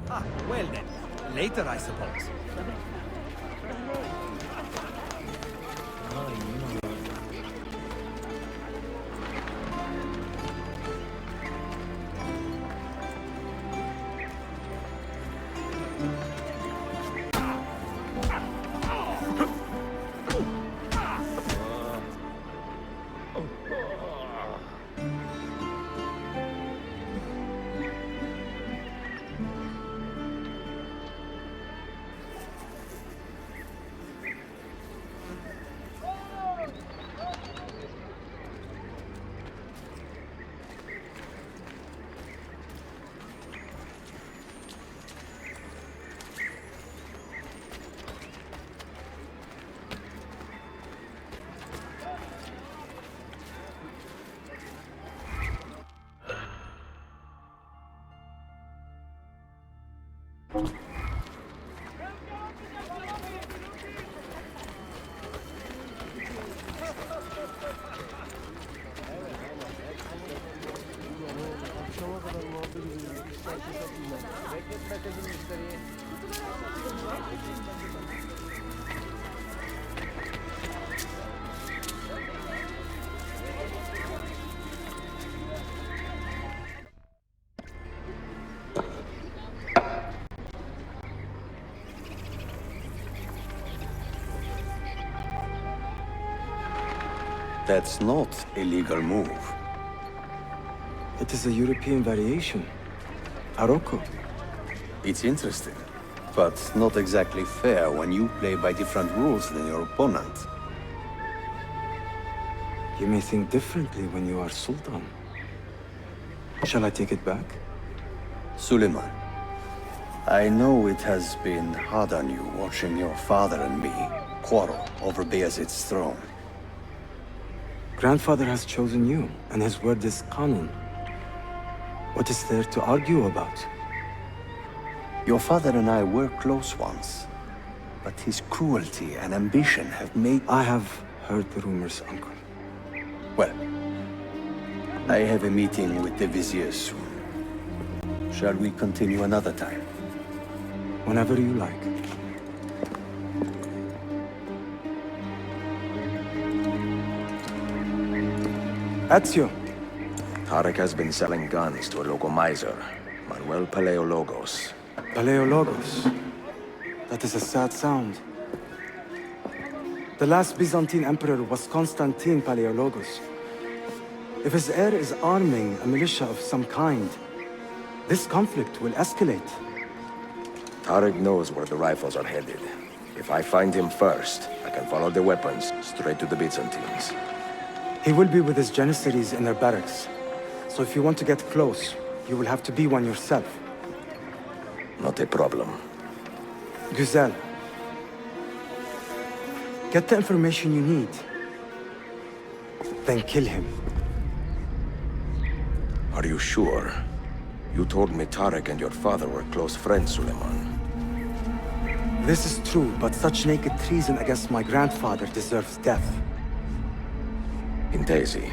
Ah, well then. Later, I suppose. That's not a legal move. It is a European variation. Aroko. It's interesting, but not exactly fair when you play by different rules than your opponent. You may think differently when you are Sultan. Shall I take it back? Suleiman, I know it has been hard on you watching your father and me quarrel over Bayezid's throne. Grandfather has chosen you, and his word is Qanun. What is there to argue about? Your father and I were close once, but his cruelty and ambition have made... I have heard the rumors, Uncle. Well, I have a meeting with the Vizier soon. Shall we continue another time? Whenever you like. Ezio. Tarek has been selling guns to a local miser, Manuel Paleologos. Paleologos. That is a sad sound. The last Byzantine emperor was Constantine Paleologos. If his heir is arming a militia of some kind, this conflict will escalate. Tarek knows where the rifles are headed. If I find him first, I can follow the weapons straight to the Byzantines. He will be with his Janissaries in their barracks. So if you want to get close, you will have to be one yourself. Not a problem. Güzel. Get the information you need. Then kill him. Are you sure? You told me Tarek and your father were close friends, Suleiman. This is true, but such naked treason against my grandfather deserves death. Intesi.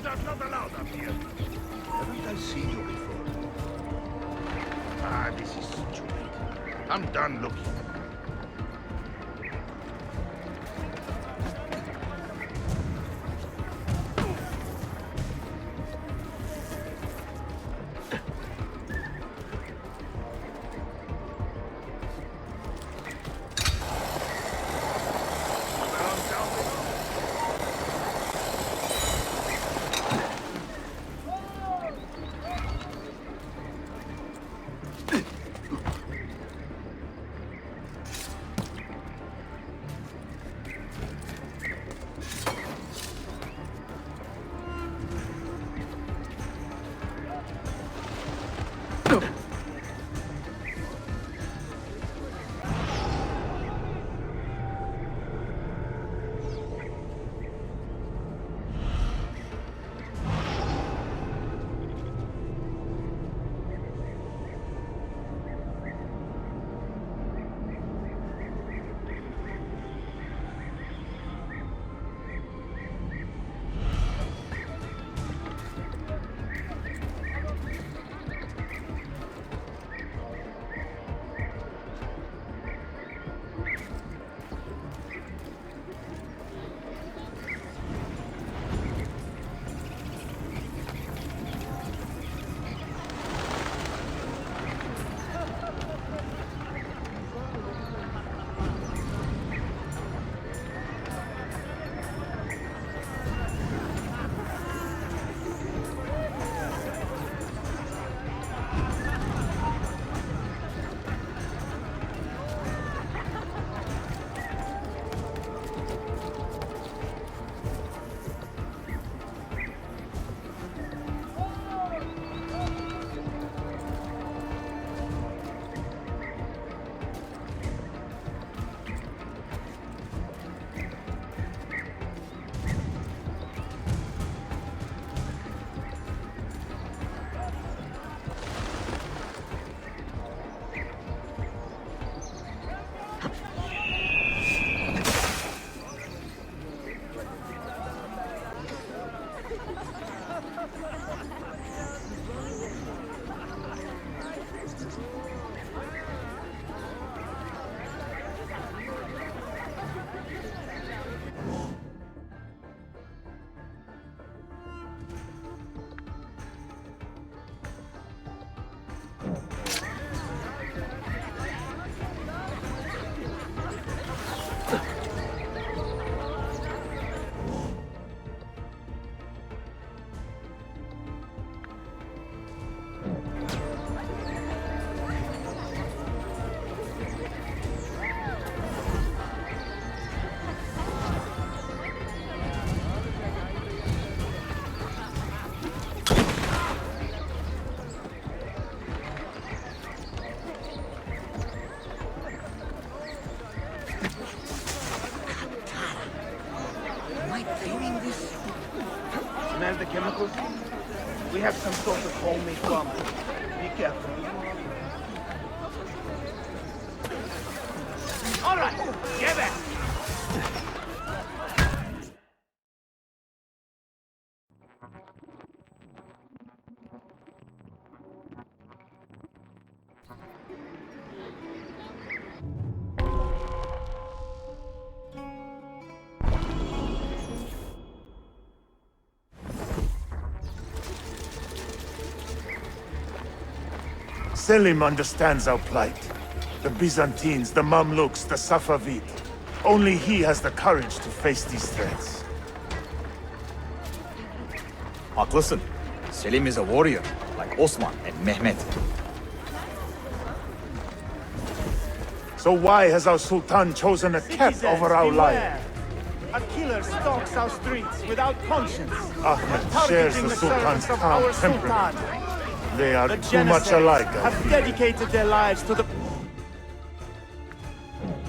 Visitors not allowed up here. Haven't I seen you before? Ah, this is stupid. I'm done looking. Smell the chemicals? We have some sort of homemade bomb. Be careful. All right, get back. Selim understands our plight. The Byzantines, the Mamluks, the Safavid. Only he has the courage to face these threats. Haklısın. Selim is a warrior, like Osman and Mehmet. So why has our Sultan chosen a cat over our lion? A killer stalks our streets without conscience. Ahmed shares Targeting the the Sultan's servants of calm our temperament. Sultan. They are The too much Janissaries alike, I have fear. dedicated their lives to the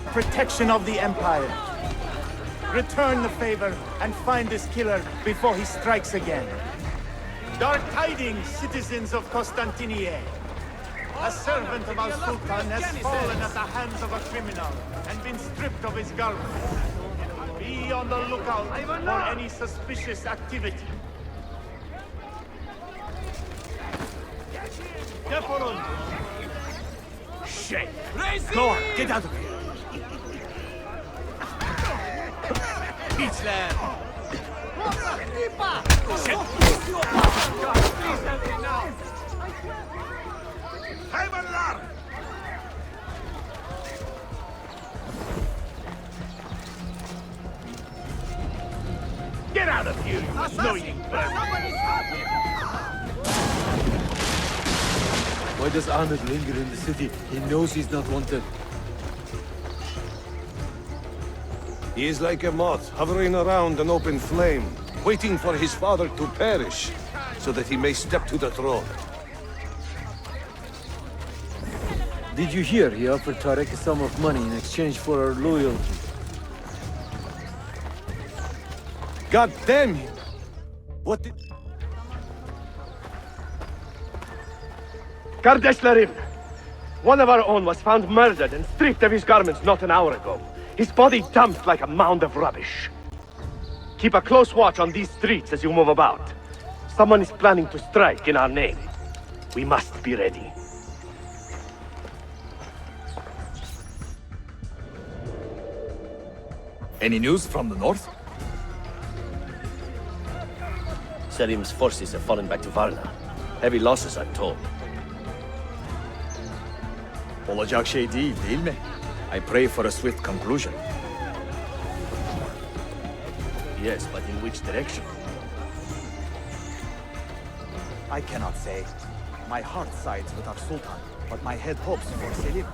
protection of the Empire. Return the favor and find this killer before he strikes again. Dark tidings, citizens of Constantinople. A servant of our Sultan has fallen at the hands of a criminal and been stripped of his garments. Be on the lookout for any suspicious activity. Shit! Go on, get out of here! Get out of here, you annoying bird! Why does Ahmed linger in the city? He knows he's not wanted. He is like a moth, hovering around an open flame, waiting for his father to perish, so that he may step to the throne. Did you hear he offered Tarek a sum of money in exchange for our loyalty? God damn him! What did... Gardeslarim! One of our own was found murdered and stripped of his garments not an hour ago. His body dumped like a mound of rubbish. Keep a close watch on these streets as you move about. Someone is planning to strike in our name. We must be ready. Any news from the north? Selim's forces have fallen back to Varna. Heavy losses, I'm told. Olacak şey değil mi? I pray for a swift conclusion. Yes, but in which direction? I cannot say. My heart sides with our Sultan, but my head hopes for Selim.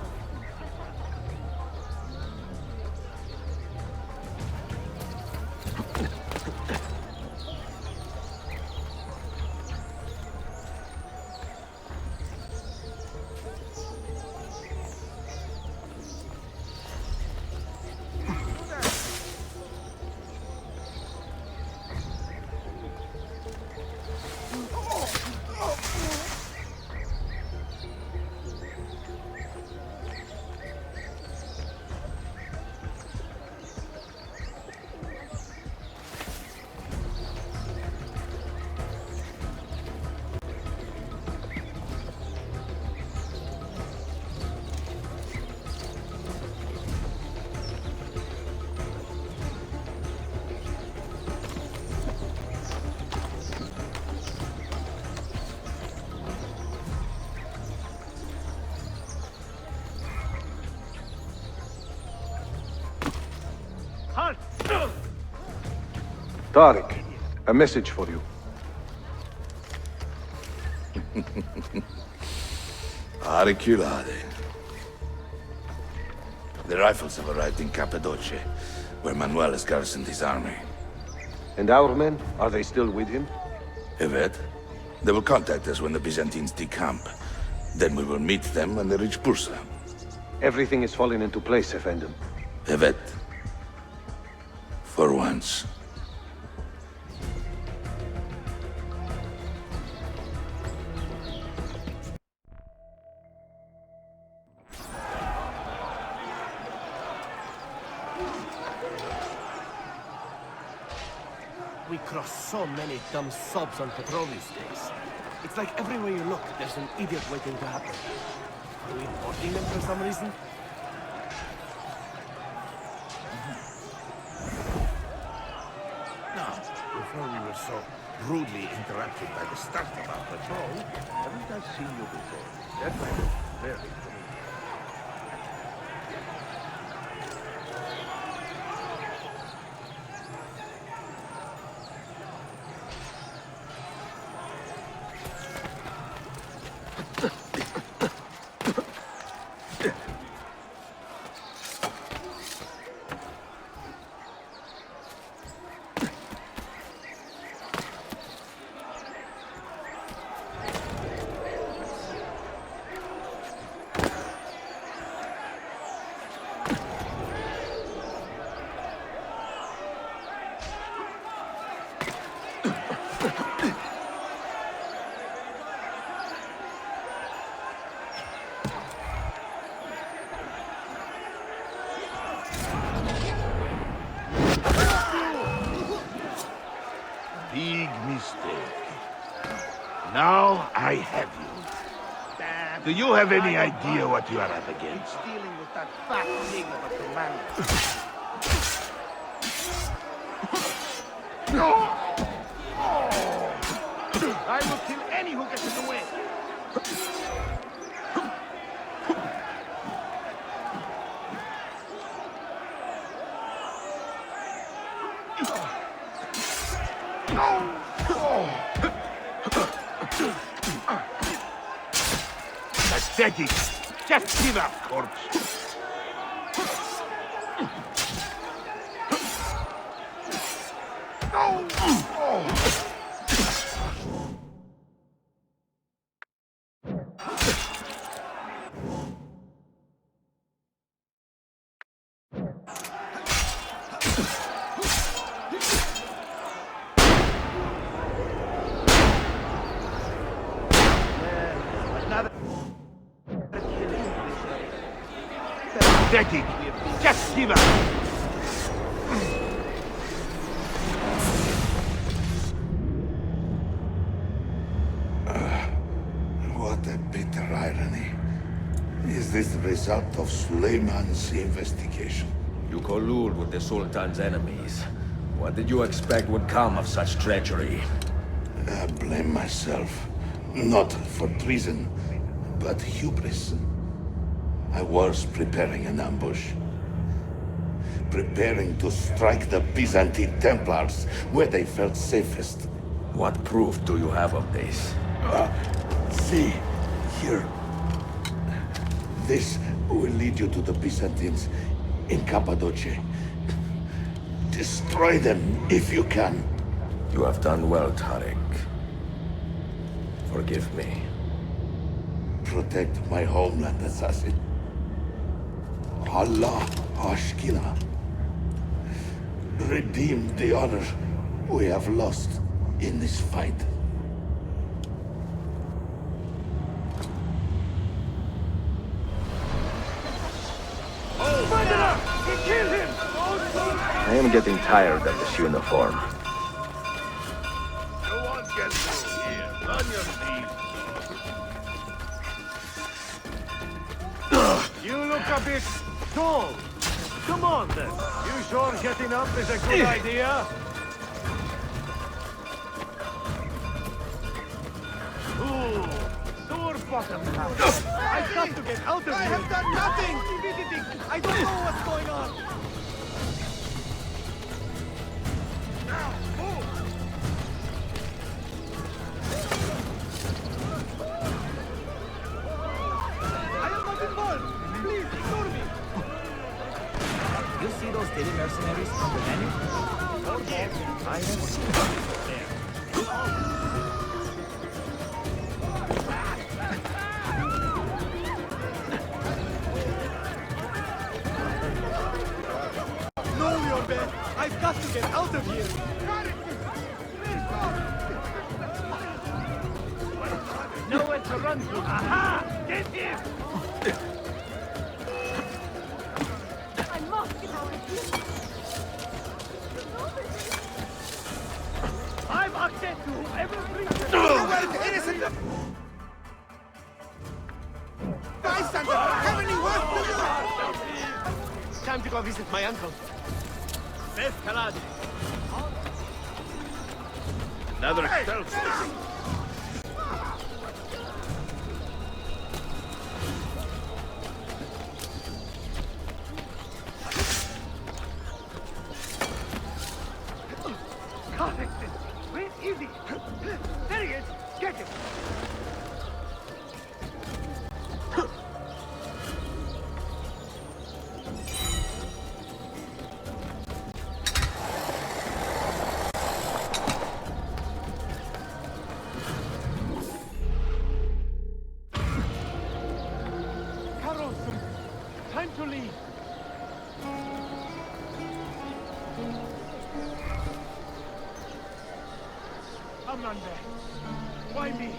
Tariq, a message for you. Auriculade. The rifles have arrived in Cappadocia, where Manuel has garrisoned his army. And our men, are they still with him? Evet. They will contact us when the Byzantines decamp. Then we will meet them when they reach Bursa. Everything is falling into place, Effendim. Evet. For once. We cross so many dumb sobs on patrol these days. It's like everywhere you look, there's an idiot waiting to happen. Are we importing them for some reason? Now, before we were so rudely interrupted by the start of our patrol, haven't I seen you before? That might be very familiar. Big mistake. Now I have you. Do you have any idea what you are up against? Dealing with that fat pig of a commander. I will kill any who gets in the way. Take it. Just give up, corpse. Take it. Just give up. What a bitter irony. Is this the result of Suleiman's investigation? You collude with the Sultan's enemies. What did you expect would come of such treachery? I blame myself. Not for treason, but hubris. I was preparing an ambush. Preparing to strike the Byzantine Templars where they felt safest. What proof do you have of this? See, here. This will lead you to the Byzantines in Cappadocia. Destroy them if you can. You have done well, Tariq. Forgive me. Protect my homeland, assassin. Allah Ashkina. Redeem the honor we have lost in this fight. I am getting tired of this uniform. No one gets through here. On your knees. You look a bit tall. Come on, then. You sure getting up is a good idea? Ooh, sore bottom now. I've got to get out of here. I have done nothing. I don't know what's going on. Now, move. I am not involved. Please, ignore me. You see those daily mercenaries on the menu? I have seen them there. Know your bed. I've got to get out of here. Nowhere to run to. Aha! Get him! I must get out of here. I've access to whoever brings it. Innocent! Bystander! Have any work to do? Time to go visit my uncle. Beth Kaladi. Another stealth station. Wait, easy. There he is. Get him. Carlson, time to leave. Commander, why me?